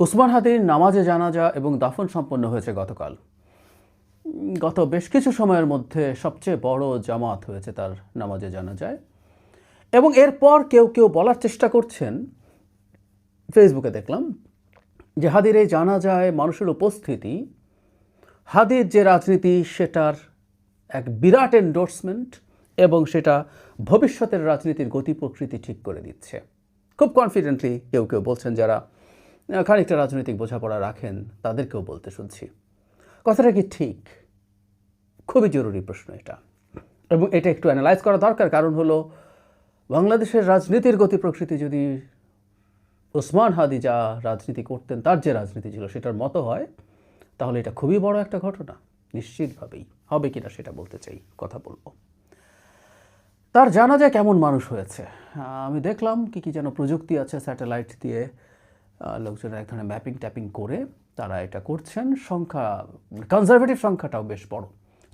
ওসমান হাদির নামাজে জানাজা এবং দাফন সম্পন্ন হয়েছে গতকাল। গত বেশ কিছু সময়ের মধ্যে সবচেয়ে বড় জামাত হয়েছে তার নামাজে জানাজায়। এবং এরপর কেউ কেউ বলার চেষ্টা করছেন, ফেসবুকে দেখলাম, যে হাদির এই জানাজায় মানুষের উপস্থিতি হাদির যে রাজনীতি সেটার এক বিরাট এন্ডোর্সমেন্ট এবং সেটা ভবিষ্যতের রাজনীতির গতি প্রকৃতি ঠিক করে দিচ্ছে। খুব কনফিডেন্টলি কেউ কেউ বলছেন, যারা খানিকটা রাজনৈতিক বোঝাপড়া রাখেন তাদেরকেও বলতে শুনছি। কথাটা কি ঠিক? খুবই জরুরি প্রশ্ন এটা, এবং এটা একটু অ্যানালাইজ করা দরকার। কারণ হলো, বাংলাদেশের রাজনীতির গতি প্রকৃতি যদি ওসমান হাদি যা রাজনীতি করতেন, তার যে রাজনীতি ছিল সেটার মতো হয়, তাহলে এটা খুবই বড় একটা ঘটনা। নিশ্চিতভাবেই হবে কিনা সেটা বলতে চাই, কথা বলবো। তার জানাজায় কেমন মানুষ হয়েছে আমি দেখলাম। কি যেন প্রযুক্তি আছে, স্যাটেলাইট দিয়ে লোকজন এক ধরনের ম্যাপিং ট্যাপিং করে তারা এটা করছেন। সংখ্যা, কনজারভেটিভ সংখ্যাটাও বেশ বড়,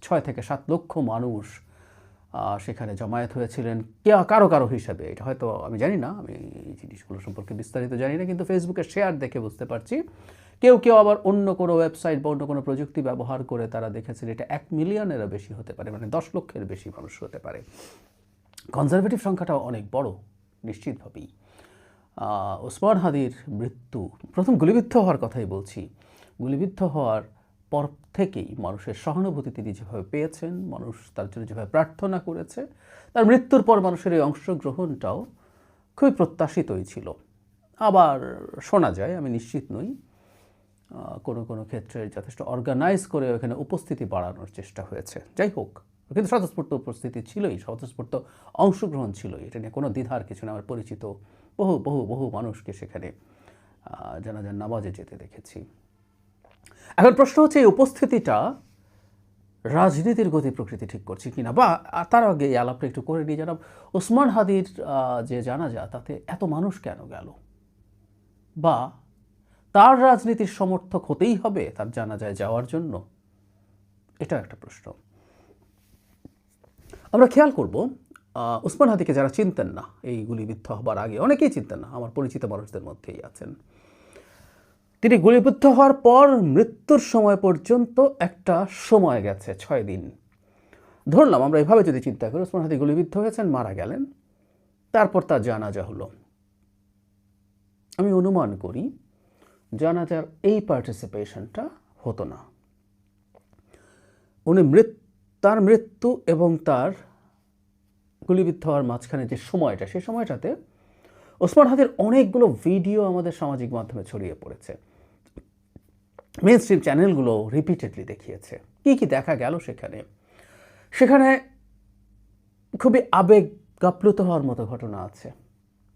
6 থেকে 7 লক্ষ মানুষ সেখানে জমায়েত হয়েছিলেন কারো কারো হিসাবে। এটা হয়তো আমি জানি না, আমি এই জিনিসগুলো সম্পর্কে বিস্তারিত জানি না, কিন্তু ফেসবুকে শেয়ার দেখে বুঝতে পারছি। কেউ কেউ আবার অন্য কোনো ওয়েবসাইট বা অন্য কোনো প্রযুক্তি ব্যবহার করে তারা দেখেছেন এটা 1 মিলিয়নেরও বেশি হতে পারে, মানে 10 লক্ষের বেশি মানুষ হতে পারে। কনজারভেটিভ সংখ্যাটাও অনেক বড় নিশ্চিতভাবেই। ওসমান হাদির মৃত্যু, প্রথম গুলিবিদ্ধ হওয়ার কথাই বলছি, গুলিবিদ্ধ হওয়ার পর থেকেই মানুষের সহানুভূতি তিনি যেভাবে পেয়েছেন, মানুষ তার জন্য যেভাবে প্রার্থনা করেছে, তার মৃত্যুর পর মানুষের এই অংশগ্রহণটাও খুবই প্রত্যাশিতই ছিল। আবার শোনা যায়, আমি নিশ্চিত নই, কোনো কোনো ক্ষেত্রে যথেষ্ট অর্গানাইজ করে ওখানে উপস্থিতি বাড়ানোর চেষ্টা হয়েছে। যাই হোক, কিন্তু স্বতঃস্ফূর্ত উপস্থিতি ছিলই, স্বতঃস্ফূর্ত অংশগ্রহণ ছিলই, এটা নিয়ে কোনো দ্বিধার কিছু না। আমার পরিচিত বহু বহু বহু মানুষকে সেখানে জানাজার নামাজে যেতে দেখেছি। এখন প্রশ্ন হচ্ছে, এই উপস্থিতিটা রাজনীতির গতি প্রকৃতি ঠিক করছে কিনা, বা তার আগে এই আলাপটা একটু করে নিয়ে জানাব, ওসমান হাদির যে জানাজা, তাতে এত মানুষ কেন গেল? বা তার রাজনীতির সমর্থক হতেই হবে তার জানাজায় যাওয়ার জন্য? এটা একটা প্রশ্ন। আমরা খেয়াল করব, ওসমান হাদিকে যারা চিনতেন না এই গুলিবিদ্ধ হবার আগে, অনেকেই চিনতেন না, আমার পরিচিত মানুষদের মধ্যেই আছেন, তিনি গুলিবিদ্ধ হওয়ার পর মৃত্যুর সময় পর্যন্ত একটা সময় গেছে, 6 দিন। ধরলাম আমরা এভাবে যদি চিন্তা করি, ওসমান হাদি গুলিবিদ্ধ হয়েছেন, মারা গেলেন, তারপর তার জানাজা হলো। আমি অনুমান করি জানাজার এই পার্টিসিপেশনটা হতো না। উনি তার মৃত্যু এবং তার গুলিবিদ্ধ হওয়ার মাঝখানে যে সময়টা, সেই সময়টাতে ওসমান হাদির অনেকগুলো ভিডিও আমাদের সামাজিক মাধ্যমে ছড়িয়ে পড়েছে। মেইন স্ট্রিম চ্যানেলগুলো রিপিটেডলি দেখিয়েছে। কি দেখা গেল সেখানে খুবই আবেগাপ্লুত হওয়ার মতো ঘটনা আছে।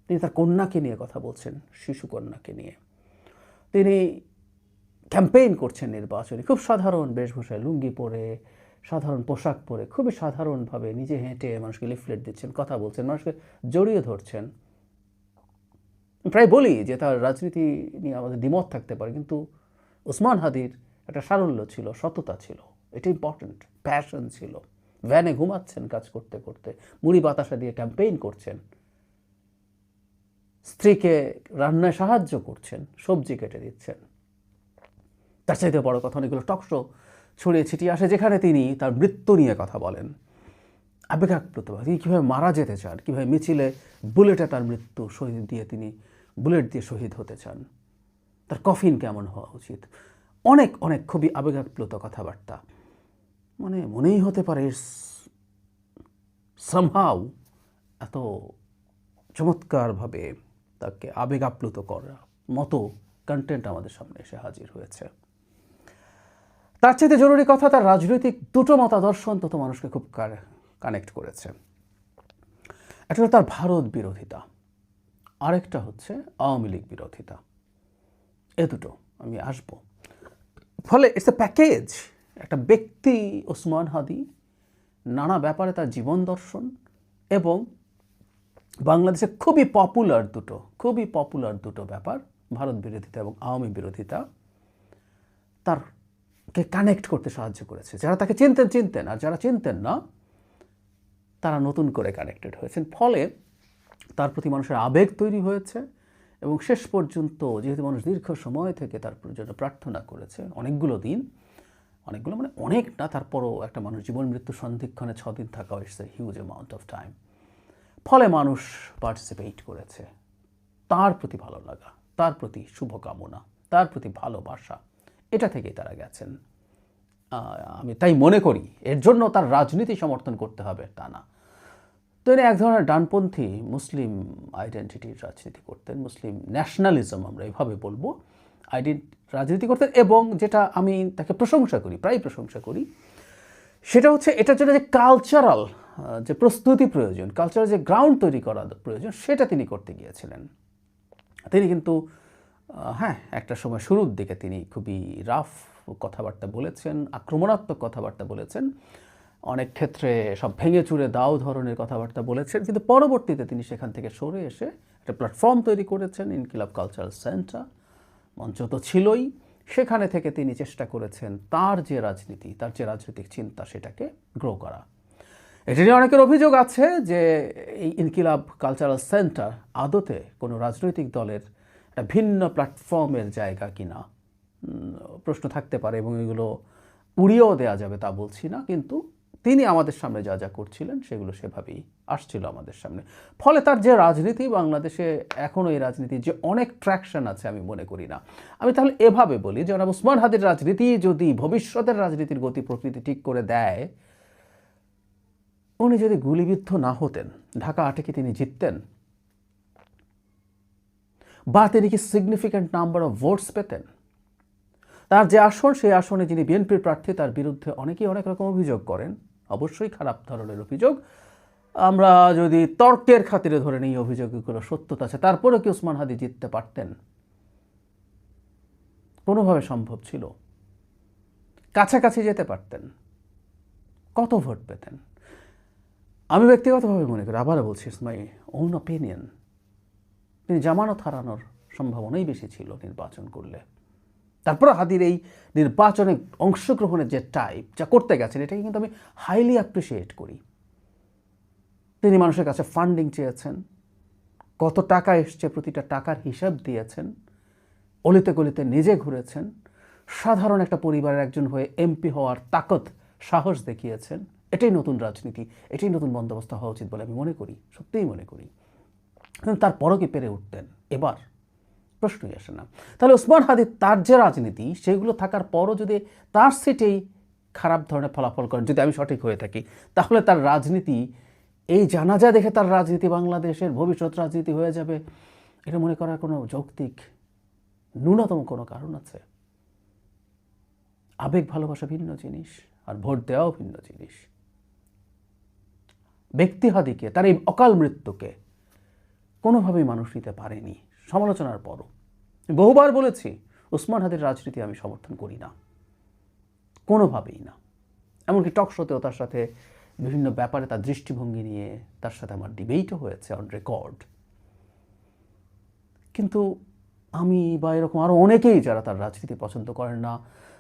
তিনি তার কন্যাকে নিয়ে কথা বলছেন, শিশু কন্যাকে নিয়ে। তিনি ক্যাম্পেইন করছেন নির্বাচনে, খুব সাধারণ বেশভূষায়, লুঙ্গি পরে, সাধারণ পোশাক পরে, খুবই সাধারণভাবে নিজে হেঁটে মানুষকে লিফলেট দিচ্ছেন, কথা বলছেন, মানুষকে জড়িয়ে ধরছেন। প্রায় বলি যে তার রাজনীতি নিয়ে আমাদের দ্বিমত থাকতে পারে, কিন্তু ওসমান হাদির একটা সারল্য ছিল, সততা ছিল, এটা ইম্পর্টেন্ট, প্যাশন ছিল। ভ্যানে ঘুমাচ্ছেন কাজ করতে করতে, মুড়ি বাতাসা দিয়ে ক্যাম্পেইন করছেন, স্ত্রীকে রান্নায় সাহায্য করছেন, সবজি কেটে দিচ্ছেন। তার চাইতে বড় কথা, অনেকগুলো টকশো ছড়িয়ে ছিটিয়ে আসে যেখানে তিনি তার মৃত্যু নিয়ে কথা বলেন, আবেগাপ্লুতভাবে তিনি কীভাবে মারা যেতে চান, কীভাবে মিছিলে বুলেটে তার মৃত্যু শহীদ দিয়ে, তিনি বুলেট দিয়ে শহীদ হতে চান, তার কফিন কেমন হওয়া উচিত, অনেক অনেক খুবই আবেগাপ্লুত কথাবার্তা। মানে মনেই হতে পারে সামহাউ এত চমৎকারভাবে তাকে আবেগাপ্লুত করার মতো কন্টেন্ট আমাদের সামনে এসে হাজির হয়েছে। তার চাইতে জরুরি কথা, তার রাজনৈতিক দুটো মতাদর্শ অন্তত মানুষকে খুব কানেক্ট করেছে। একটা হলো তার ভারত বিরোধিতা, আরেকটা হচ্ছে আওয়ামী লীগ বিরোধিতা। এ দুটো আমি আসব। ফলে ইটস এ প্যাকেজ। একটা ব্যক্তি ওসমান হাদি, নানা ব্যাপারে তার জীবন দর্শন, এবং বাংলাদেশে খুবই পপুলার দুটো ব্যাপার, ভারত বিরোধিতা এবং আওয়ামী বিরোধিতা, তারকে কানেক্ট করতে সাহায্য করেছে। যারা তাকে চিনতেন, আর যারা চিনতেন না তারা নতুন করে কানেক্টেড হয়েছেন। ফলে তার প্রতি মানুষের আবেগ তৈরি হয়েছে এবং শেষ পর্যন্ত যেহেতু মানুষ দীর্ঘ সময় থেকে তার জন্য প্রার্থনা করেছে, অনেকগুলো দিন, অনেকগুলো মানে অনেক না, তারপরও একটা মানুষ জীবন মৃত্যু সন্ধিক্ষণে 6 দিন থাকা, it's a huge amount of time. ফলে মানুষ পার্টিসিপেট করেছে। তার প্রতি ভালো লাগা, তার প্রতি শুভকামনা, তার প্রতি ভালোবাসা, এটা থেকেই তারা গেছেন। আমি তাই মনে করি এর জন্য তার রাজনীতি সমর্থন করতে হবে তা না। তো এর এক ধরনের ডানপন্থী মুসলিম আইডেন্টিটির রাজনীতি করতেন, মুসলিম ন্যাশনালিজম আমরা এভাবে বলবো, রাজনীতি করতেন। এবং যেটা আমি তাকে প্রশংসা করি, প্রায় প্রশংসা করি, সেটা হচ্ছে এটার জন্য যে কালচারাল যে প্রস্তুতি প্রয়োজন, কালচারাল যে গ্রাউন্ড তৈরি করা প্রয়োজন, সেটা তিনি করতে গিয়েছিলেন। তিনি কিন্তু হ্যাঁ, একটা সময় শুরুর দিকে তিনি খুবই রাফ কথাবার্তা বলেছেন, আক্রমণাত্মক কথাবার্তা বলেছেন, অনেক ক্ষেত্রে সব ভেঙে চুরে দাও ধরনের কথাবার্তা বলেছেন। কিন্তু পরবর্তীতে তিনি সেখান থেকে সরে এসে একটা প্ল্যাটফর্ম তৈরি করেছেন, ইনকিলাব কালচারাল সেন্টার, মঞ্চ তো ছিলই। সেখানে থেকে তিনি চেষ্টা করেছেন তার যে রাজনীতি, তার যে রাজনৈতিক চিন্তা, সেটাকে গ্রো করা। এটা নিয়ে অনেকের অভিযোগ আছে যে এই ইনকিলাব কালচারাল সেন্টার আদতে কোনো রাজনৈতিক দলের একটা ভিন্ন প্ল্যাটফর্মের জায়গা কিনা, প্রশ্ন থাকতে পারে, এবং এগুলো উড়িয়েও দেওয়া যাবে তা বলছি না, কিন্তু তিনি আমাদের সামনে যা যা করছিলেন সেগুলো সেভাবেই আসছিল আমাদের সামনে। ফলে তার যে রাজনীতি, বাংলাদেশে এখনও এই রাজনীতির যে অনেক ট্র্যাকশন আছে আমি মনে করি না। আমি তাহলে এভাবে বলি, জনাব ওসমান হাদির রাজনীতি যদি ভবিষ্যতের রাজনীতির গতি প্রকৃতি ঠিক করে দেয়, উনি যদি গুলিবিদ্ধ না হতেন, ঢাকা 8-এ কি তিনি জিততেন? বা তিনি কি সিগনিফিক্যান্ট নাম্বার অফ ভোটস পেতেন? তার যে আসন, সেই আসনে যিনি বিএনপির প্রার্থী, তার বিরুদ্ধে অনেকেই অনেক রকম অভিযোগ করেন, অবশ্যই খারাপ ধরনের অভিযোগ। আমরা যদি তর্কের খাতিরে ধরে নিই অভিযোগগুলো সত্যতা আছে, তারপরেও কি ওসমান হাদি জিততে পারতেন? কোনোভাবে সম্ভব ছিল? কাছাকাছি যেতে পারতেন? কত ভোট পেতেন? আমি ব্যক্তিগতভাবে মনে করি, আবারও বলছি, ইটস মাই ওন অপিনিয়ন, তিনি জামানত হারানোর সম্ভাবনাই বেশি ছিল নির্বাচন করলে। তারপরে হাদির এই নির্বাচনে অংশগ্রহণের যে টাইপ যা করতে গেছেন, এটাকে কিন্তু আমি হাইলি অ্যাপ্রিসিয়েট করি। তিনি মানুষের কাছে ফান্ডিং চেয়েছেন, কত টাকা এসছে প্রতিটা টাকার হিসাব দিয়েছেন, অলিতে গলিতে নিজে ঘুরেছেন, সাধারণ একটা পরিবারের একজন হয়ে এমপি হওয়ার তাকত, সাহস দেখিয়েছেন। এটাই নতুন রাজনীতি, এটাই নতুন বন্দোবস্ত হওয়া উচিত বলে আমি মনে করি, সত্যিই মনে করি। কিন্তু তারপরও কি পেরে উঠতেন? এবার প্রশ্নই আসে না। তাহলে ওসমান হাদি তার যে রাজনীতি, সেগুলো থাকার পরও যদি তার সিটেই খারাপ ধরনের ফলাফল করেন, যদি আমি সঠিক হয়ে থাকি, তাহলে তার রাজনীতি, এই জানাজা দেখে তার রাজনীতি বাংলাদেশের ভবিষ্যৎ রাজনীতি হয়ে যাবে, এটা মনে করার কোনো যৌক্তিক ন্যূনতম কোনো কারণ আছে? আবেগ ভালোবাসা ভিন্ন জিনিস, আর ভোট দেওয়াও ভিন্ন জিনিস। ব্যক্তি হাদিকে, তার এই অকাল মৃত্যুকে কোনোভাবেই মানুষ নিতে পারেনি, সমালোচনার পরও। বহুবার বলেছি, ওসমান হাদির রাজনীতি আমি সমর্থন করি না, কোনোভাবেই না। এমনকি টক শোতেও তার সাথে বিভিন্ন ব্যাপারে তার দৃষ্টিভঙ্গি নিয়ে তার সাথে আমার ডিবেটও হয়েছে অন রেকর্ড। কিন্তু আমি বা এরকম আরও অনেকেই যারা তার রাজনীতি পছন্দ করেন না,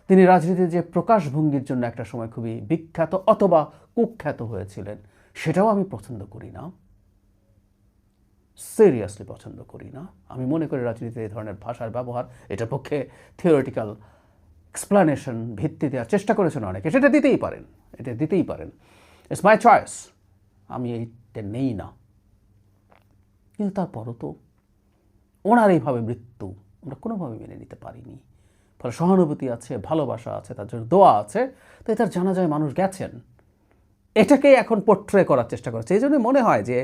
তিনি রাজনীতির যে প্রকাশভঙ্গির জন্য একটা সময় খুবই বিখ্যাত অথবা কুখ্যাত হয়েছিলেন, সেটাও আমি পছন্দ করি না, সিরিয়াসলি পছন্দ করি না। আমি মনে করি রাজনীতিতে এই ধরনের ভাষার ব্যবহার, এটার পক্ষে থিওরিটিক্যাল এক্সপ্লানেশন ভিত্তি দেওয়ার চেষ্টা করেছেন অনেকে, সেটা দিতেই পারেন, এটা দিতেই পারেন, ইটস মাই চয়েস, আমি এইটা নেই না। কিন্তু তারপরও তো ওনার এইভাবে মৃত্যু আমরা কোনোভাবে মেনে নিতে পারিনি। ফলে সহানুভূতি আছে, ভালোবাসা আছে, তার জন্য দোয়া আছে, তাই তার জানাজায় মানুষ গেছেন, এটাকেই এখন পোট্রে করার চেষ্টা করেছে। এই জন্য মনে হয় যে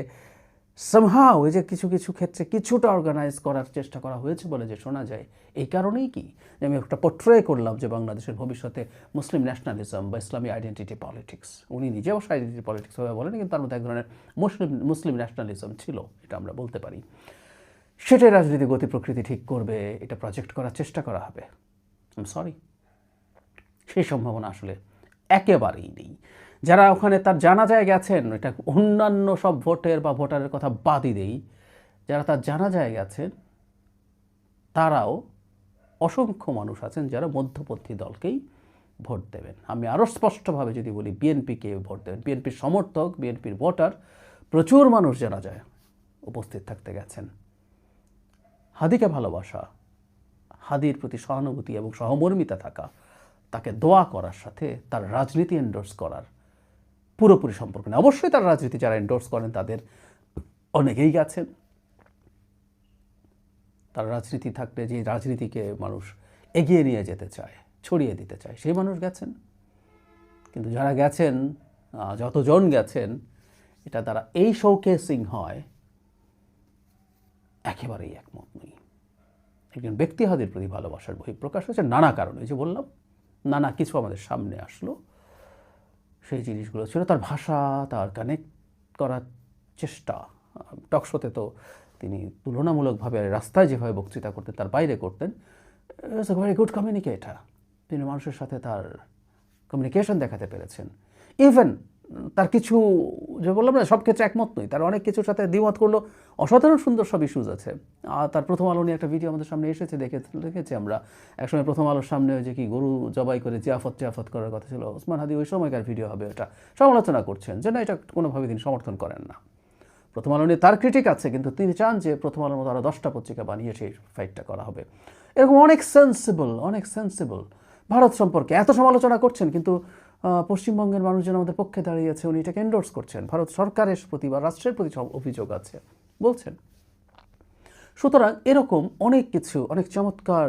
সামহাও ওই যে কিছু কিছু ক্ষেত্রে কিছুটা অর্গানাইজ করার চেষ্টা করা হয়েছে বলে যে শোনা যায়, এই কারণেই কি যে আমি একটা পোট্রে করলাম যে বাংলাদেশের ভবিষ্যতে মুসলিম ন্যাশনালিজম বা ইসলামী আইডেন্টিটি পলিটিক্স, উনি নিজে অবশ্য আইডেন্টিটি পলিটিক্স ভাবে বলেন, কিন্তু তার মধ্যে এক ধরনের মুসলিম ন্যাশনালিজম ছিল, এটা আমরা বলতে পারি। সেটাই রাজনীতি গতি প্রকৃতি ঠিক করবে, এটা প্রজেক্ট করার চেষ্টা করা হবে। আই এম সরি, সেই সম্ভাবনা আসলে একেবারেই নেই। যারা ওখানে তার জানাজায় গেছেন, এটা অন্যান্য সব ভোটের বা ভোটারের কথা বাদই দেই, যারা তার জানাজায় গেছেন তারাও অসংখ্য মানুষ আছেন যারা মধ্যপন্থী দলকেই ভোট দেবেন। আমি আরও স্পষ্টভাবে যদি বলি, বিএনপিকে ভোট দেবেন, বিএনপির সমর্থক, বিএনপির ভোটার প্রচুর মানুষ জানাজায় উপস্থিত থাকতে গেছেন। হাদিকে ভালোবাসা, হাদির প্রতি সহানুভূতি এবং সহমর্মিতা থাকা, তাকে দোয়া করার সাথে তার রাজনীতি এন্ডোর্স করার পুরোপুরি সম্পর্ক নেই। অবশ্যই তার রাজনীতি যারা এন্ডোর্স করেন তাদের অনেকেই গেছেন, তার রাজনীতি থাকলে যে রাজনীতিকে মানুষ এগিয়ে নিয়ে যেতে চায়, ছড়িয়ে দিতে চায়, সেই মানুষ গেছেন। কিন্তু যারা গেছেন, যতজন গেছেন, এটা দ্বারা এই শোকেসিং হয় একেবারেই একমত নই। একজন ব্যক্তি হাদির প্রতি ভালোবাসার বহিঃপ্রকাশ হয়েছে নানা কারণে, যে বললাম নানা কিছু আমাদের সামনে আসলো, সেই জিনিসগুলো ছিল তার ভাষা, তার কানেক্ট করার চেষ্টা। টকশোতে তো তিনি তুলনামূলকভাবে রাস্তায় যেভাবে বক্তৃতা করতেন তার বাইরে করতেন, it's a very good communicator. তিনি মানুষের সাথে তার কমিউনিকেশন দেখাতে পেরেছেন। ইভেন তার কিছু, যে বললাম না সব ক্ষেত্রে একমত নই, তার অনেক কিছুর সাথে দ্বিমত করলো, অসাধারণ সুন্দর সব ইস্যুজ আছে। আর তার প্রথম আলো নিয়ে একটা ভিডিও আমাদের সামনে এসেছে, দেখেছি আমরা একসময় প্রথম আলোর সামনে যে কি গরু জবাই করে জিয়াফত করার কথা ছিল, ওসমান হাদি ওই সময়কার ভিডিও হবে, এটা সমালোচনা করছেন যে না, এটা কোনোভাবে তিনি সমর্থন করেন না। প্রথম আলো নিয়ে তার ক্রিটিক আছে, কিন্তু তিনি চান যে প্রথম আলোর মতো আরও 10টা পত্রিকা বানিয়ে সেই ফাইটটা করা হবে। এরকম অনেক সেন্সিবল ভারত সম্পর্কে এত সমালোচনা করছেন, কিন্তু পশ্চিমবঙ্গের মানুষজন আমাদের পক্ষে দাঁড়িয়েছে, উনি এটাকে এন্ডোর্স করছেন। ভারত সরকারের প্রতি বা রাষ্ট্রের প্রতি অভিযোগ আছে বলছেন। সুতরাং এরকম অনেক কিছু, অনেক চমৎকার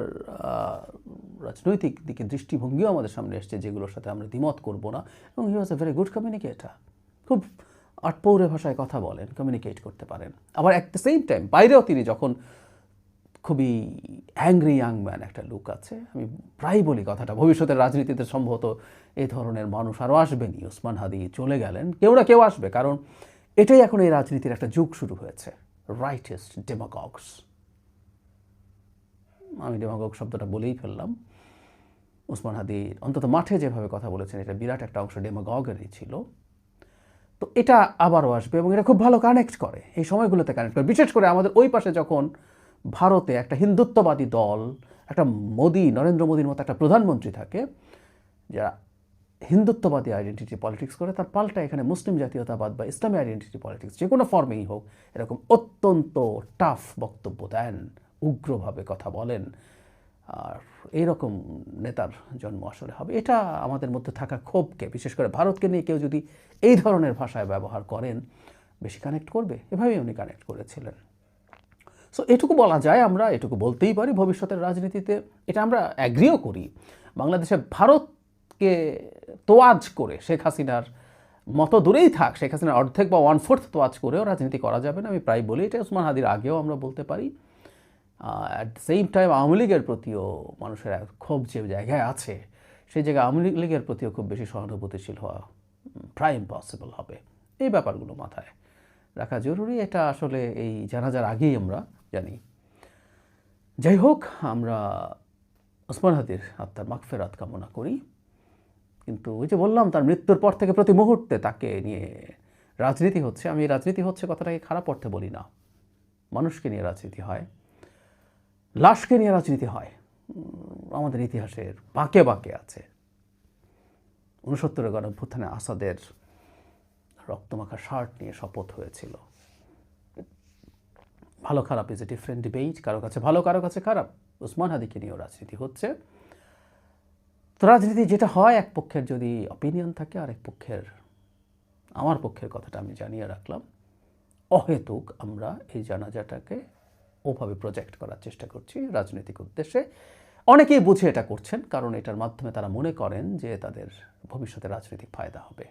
রাজনৈতিক দিকে দৃষ্টিভঙ্গিও আমাদের সামনে এসছে, যেগুলোর সাথে আমরা দ্বিমত করব না। এবং হি ওয়াজ এ ভেরি গুড কমিউনিকেটার, খুব আটপৌরে ভাষায় কথা বলেন, কমিউনিকেট করতে পারেন। আবার অ্যাট দ্য সেম টাইম বাইরেও তিনি যখন খুবই অ্যাংরি ইয়াং ম্যান একটা লুক আছে, আমি প্রায় বলি কথাটা, ভবিষ্যতের রাজনীতিতে সম্ভবত এই ধরনের মানুষ আরও আসবেনই। ওসমান হাদি চলে গেলেন, কেউ না কেউ আসবে, কারণ এটাই এখন এই রাজনীতির একটা যুগ শুরু হয়েছে, রাইটেস্ট ডেমাগগস। আমি ডেমাগগ শব্দটা বলেই ফেললাম। ওসমান হাদি অন্তত মাঠে যেভাবে কথা বলেছেন, এটা বিরাট একটা অংশ ডেমাগগেরই ছিল। তো এটা আবারও আসবে এবং এটা খুব ভালো কানেক্ট করে, এই সময়গুলোতে কানেক্ট করে। বিশেষ করে আমাদের ওই পাশে যখন ভারতে একটা হিন্দুত্ববাদী দল, একটা নরেন্দ্র মোদীর মতো একটা প্রধানমন্ত্রী থাকে, যারা হিন্দুত্ববাদী আইডেন্টিটি পলিটিক্স করে, তার পাল্টা এখানে মুসলিম জাতীয়তাবাদ বা ইসলামী আইডেন্টিটি পলিটিক্স যে কোনো ফর্মেই হোক, এরকম অত্যন্ত টাফ বক্তব্য দেন, উগ্রভাবে কথা বলেন। আর এইরকম নেতার জন্ম আসলে হবে, এটা আমাদের মধ্যে থাকা ক্ষোভকে, বিশেষ করে ভারতকে নিয়ে কেউ যদি এই ধরনের ভাষায় ব্যবহার করেন, বেশি কানেক্ট করবে। এভাবেই উনি কানেক্ট করেছিলেন। সো এটুকু বলা যায়, আমরা এটুকু বলতেই পারি, ভবিষ্যতের রাজনীতিতে এটা আমরা অ্যাগ্রিও করি। বাংলাদেশে ভারতকে তোয়াজ করে শেখ হাসিনার মতো দূরেই থাক, শেখ হাসিনার অর্ধেক বা 1/4 তোয়াজ করেও রাজনীতি করা যাবে না। আমি প্রায় বলি এটা, ওসমান হাদির আগেও আমরা বলতে পারি। At the same time Awami লীগের প্রতিও মানুষের ক্ষোভ যে জায়গায় আছে, সেই জায়গায় আওয়ামী লীগের প্রতিও খুব বেশি সহানুভূতিশীল হওয়া প্রায় ইম্পসিবল হবে। এই ব্যাপারগুলো মাথায় রাখা জরুরি। এটা আসলে এই জানাজার আগেই আমরা জানি। যাই হোক, আমরা ওসমান হাদির আত্মার মাগফিরাত কামনা করি। কিন্তু ওই যে বললাম, তার মৃত্যুর পর থেকে প্রতি মুহূর্তে তাকে নিয়ে রাজনীতি হচ্ছে। আমি রাজনীতি হচ্ছে কথাটাকে খারাপ অর্থে বলি না, মানুষকে নিয়ে রাজনীতি হয়, লাশকে নিয়ে রাজনীতি হয়। আমাদের ইতিহাসের বাঁকে বাঁকে আছে। 69-এর গণঅভ্যুত্থানে আসাদের রক্তমাখা শার্ট নিয়ে শপথ হয়েছিল। ভালো খারাপ ইজ এ ডিফারেন্ট ডিবেট, কারো কাছে ভালো, কারো কাছে খারাপ। ওসমান হাদিকে নিয়েও রাজনীতি হচ্ছে। তো রাজনীতি যেটা হয়, এক পক্ষের যদি অপিনিয়ন থাকে, আর এক পক্ষের, আমার পক্ষের কথাটা আমি জানিয়ে রাখলাম, অহেতুক আমরা এই জানাজাটাকে ওভাবে প্রজেক্ট করার চেষ্টা করছি রাজনৈতিক উদ্দেশ্যে। অনেকেই বুঝে এটা করছেন, কারণ এটার মাধ্যমে তারা মনে করেন যে তাদের ভবিষ্যতে রাজনৈতিক ফায়দা হবে।